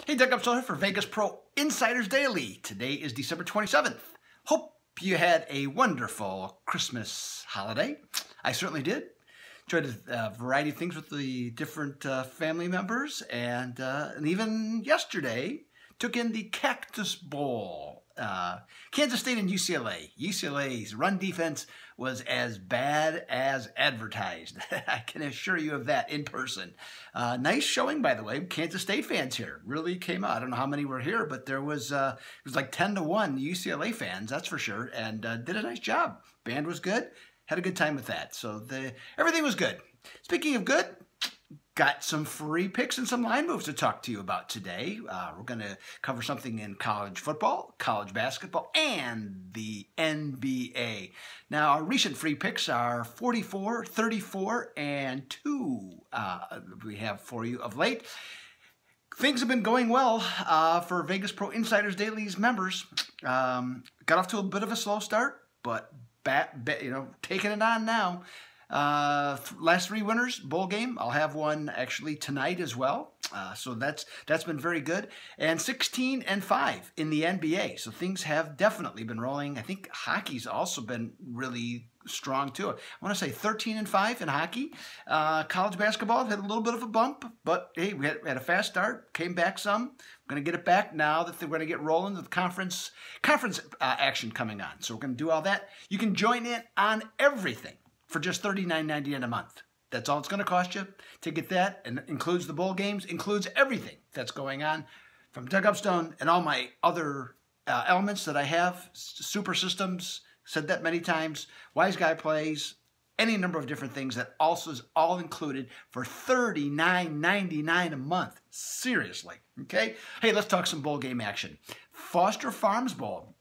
Hey, Dec.27th here for Vegas Pro Insiders Daily. Today is December 27th. Hope you had a wonderful Christmas holiday. I certainly did. Enjoyed a variety of things with the different family members, and even yesterday took in the Cactus Bowl. Kansas State and UCLA. UCLA's run defense was as bad as advertised. I can assure you of that in person. Nice showing, by the way. Kansas State fans here really came out. I don't know how many were here, but there was it was like 10-1 UCLA fans, that's for sure, and did a nice job. Band was good. Had a good time with that. So everything was good. Speaking of good, got some free picks and some line moves to talk to you about today. We're going to cover something in college football, college basketball, and the NBA. Now, our recent free picks are 44, 34, and 2 we have for you of late. Things have been going well for Vegas Pro Insiders Daily's members. Got off to a bit of a slow start, but taking it on now. Last 3 winners, bowl game. I'll have one actually tonight as well. So that's been very good. And 16-5 in the NBA. So things have definitely been rolling. I think hockey's also been really strong too. I want to say 13-5 in hockey. College basketball had a little bit of a bump, but hey, we had a fast start, came back some. We're going to get it back now that they're going to get rolling with conference action coming on. So we're going to do all that. You can join in on everything for just $39.99 a month. That's all it's going to cost you to get that, and it includes the bowl games, includes everything that's going on from Doug Upstone and all my other elements that I have, super systems, said that many times, Wise Guy plays, any number of different things that also is all included for $39.99 a month. Seriously, okay? Hey, let's talk some bowl game action. Foster Farms Bowl.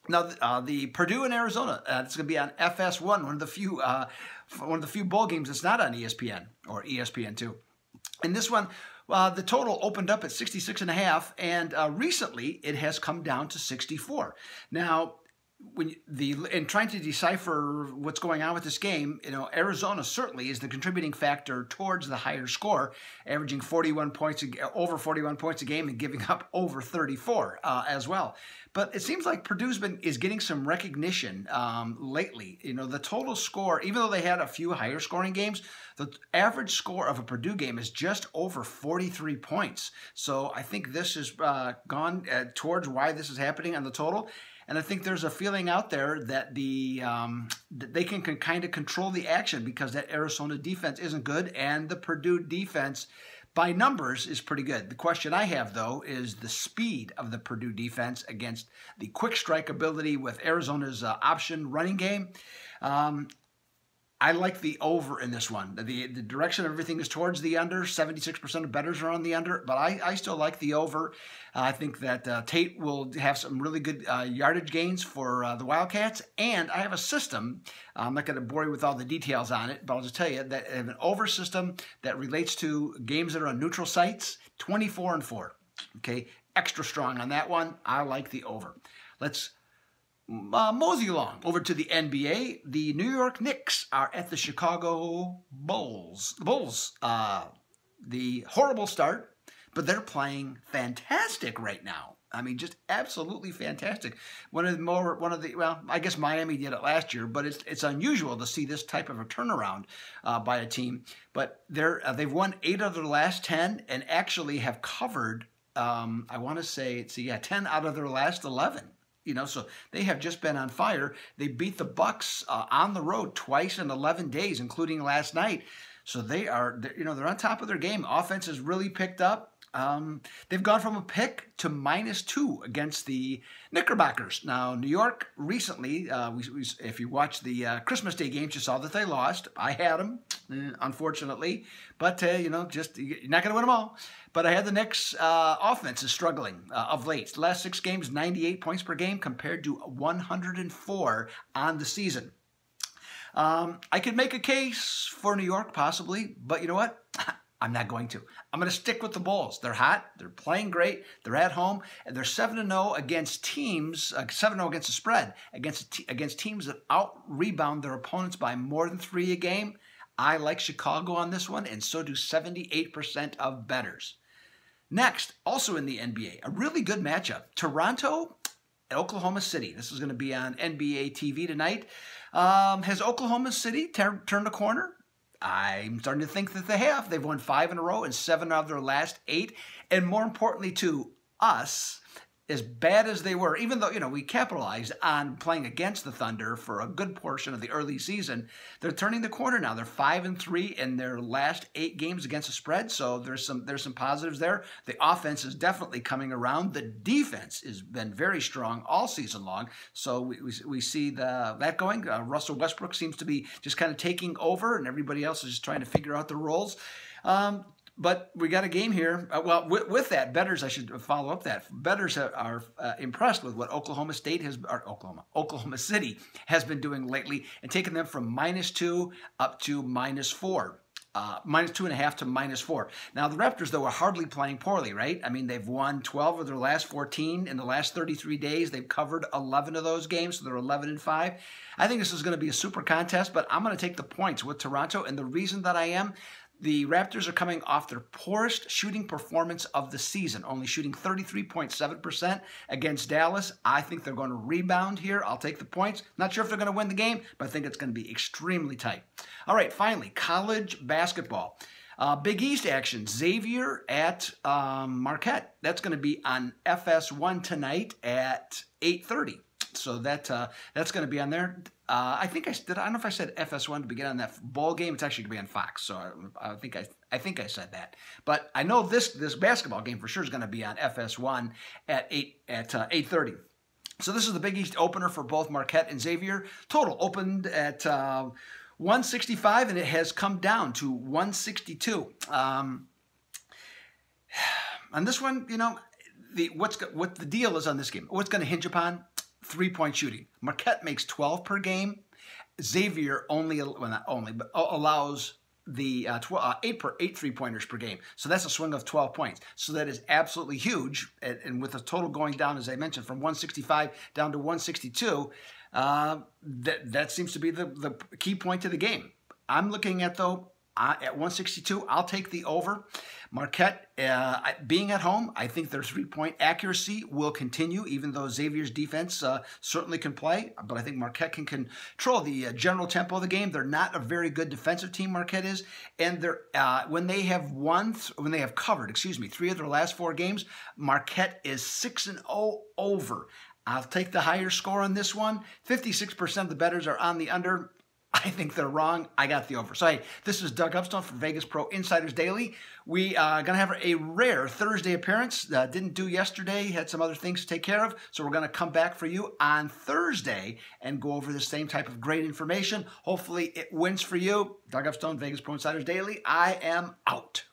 Now, the Purdue and Arizona, it's going to be on FS1, one of the few bowl games that's not on ESPN or ESPN2. And this one, the total opened up at 66.5, and recently it has come down to 64. Now, in trying to decipher what's going on with this game, Arizona certainly is the contributing factor towards the higher score, averaging 41 points, over 41 points a game, and giving up over 34 as well. But it seems like Purdue's is getting some recognition lately. The total score, even though they had a few higher scoring games, the average score of a Purdue game is just over 43 points. So I think this has gone towards why this is happening on the total. And I think there's a feeling out there that that they can kind of control the action because that Arizona defense isn't good, and the Purdue defense, by numbers, is pretty good. The question I have, though, is the speed of the Purdue defense against the quick strike ability with Arizona's option running game. I like the over in this one. The direction of everything is towards the under. 76% of bettors are on the under, but I still like the over. I think that Tate will have some really good yardage gains for the Wildcats, and I have a system. I'm not going to bore you with all the details on it, but I'll just tell you that I have an over system that relates to games that are on neutral sites, 24-4. Okay, extra strong on that one. I like the over. Let's mosey along over to the NBA. The New York Knicks are at the Chicago Bulls. The Bulls, the horrible start, but they're playing fantastic right now. I mean, just absolutely fantastic. Well, I guess Miami did it last year, but it's unusual to see this type of a turnaround by a team. But they've won 8 of their last 10 and actually have covered, I want to say, 10 out of their last 11. So they have just been on fire. They beat the Bucks on the road twice in 11 days, including last night. So they're on top of their game. Offense has really picked up. They've gone from a pick to -2 against the Knickerbockers. Now, New York recently, if you watch the Christmas Day games, you saw that they lost. I had them, unfortunately. But, you're not going to win them all. But I had the Knicks offense is struggling of late. The last 6 games, 98 points per game compared to 104 on the season. I could make a case for New York, possibly. But you know what? I'm not going to. I'm going to stick with the Bulls. They're hot. They're playing great. They're at home. And they're 7-0 against teams, 7-0 against the spread, against teams that out-rebound their opponents by more than 3 a game. I like Chicago on this one, and so do 78% of bettors. Next, also in the NBA, a really good matchup. Toronto at Oklahoma City. This is going to be on NBA TV tonight. Has Oklahoma City turned the corner? I'm starting to think that they have. They've won 5 in a row and 7 out of their last 8. And more importantly to us, as bad as they were, even though, we capitalized on playing against the Thunder for a good portion of the early season, they're turning the corner now. They're 5-3 in their last 8 games against the spread, so there's some positives there. The offense is definitely coming around. The defense has been very strong all season long, so we see that going. Russell Westbrook seems to be just kind of taking over, and everybody else is just trying to figure out the roles. But we got a game here. Well, with that, bettors, I should follow up that. Bettors are impressed with what Oklahoma City has been doing lately and taking them from -2 up to -4. -2.5 to -4. Now, the Raptors, though, are hardly playing poorly, right? I mean, they've won 12 of their last 14 in the last 33 days. They've covered 11 of those games, so they're 11-5. I think this is going to be a super contest, but I'm going to take the points with Toronto, and the reason that I am, the Raptors are coming off their poorest shooting performance of the season, only shooting 33.7% against Dallas. I think they're going to rebound here. I'll take the points. Not sure if they're going to win the game, but I think it's going to be extremely tight. All right, finally, college basketball. Big East action, Xavier at Marquette. That's going to be on FS1 tonight at 8:30. So that's going to be on there. I don't know if I said FS1 to begin on that bowl game. It's actually going to be on Fox. So I think I said that. But I know this basketball game for sure is going to be on FS1 at 8:30. So this is the Big East opener for both Marquette and Xavier. Total opened at 165, and it has come down to 162. On this one, what the deal is on this game. What's going to hinge upon? 3-point shooting. Marquette makes 12 per game. Xavier allows the 8 3-pointers per game. So that's a swing of 12 points. So that is absolutely huge. And with the total going down, as I mentioned, from 165 down to 162, that seems to be the key point to the game. I'm looking at, though, at 162, I'll take the over. Marquette, being at home, I think their 3-point accuracy will continue, even though Xavier's defense certainly can play. But I think Marquette can control the general tempo of the game. They're not a very good defensive team, Marquette is. And when they have covered 3 of their last 4 games, Marquette is 6-0 over. I'll take the higher score on this one. 56% of the bettors are on the under. I think they're wrong. I got the over. So, hey, this is Doug Upstone from Vegas Pro Insiders Daily. We are going to have a rare Thursday appearance. Didn't do yesterday. Had some other things to take care of. So we're going to come back for you on Thursday and go over the same type of great information. Hopefully it wins for you. Doug Upstone, Vegas Pro Insiders Daily. I am out.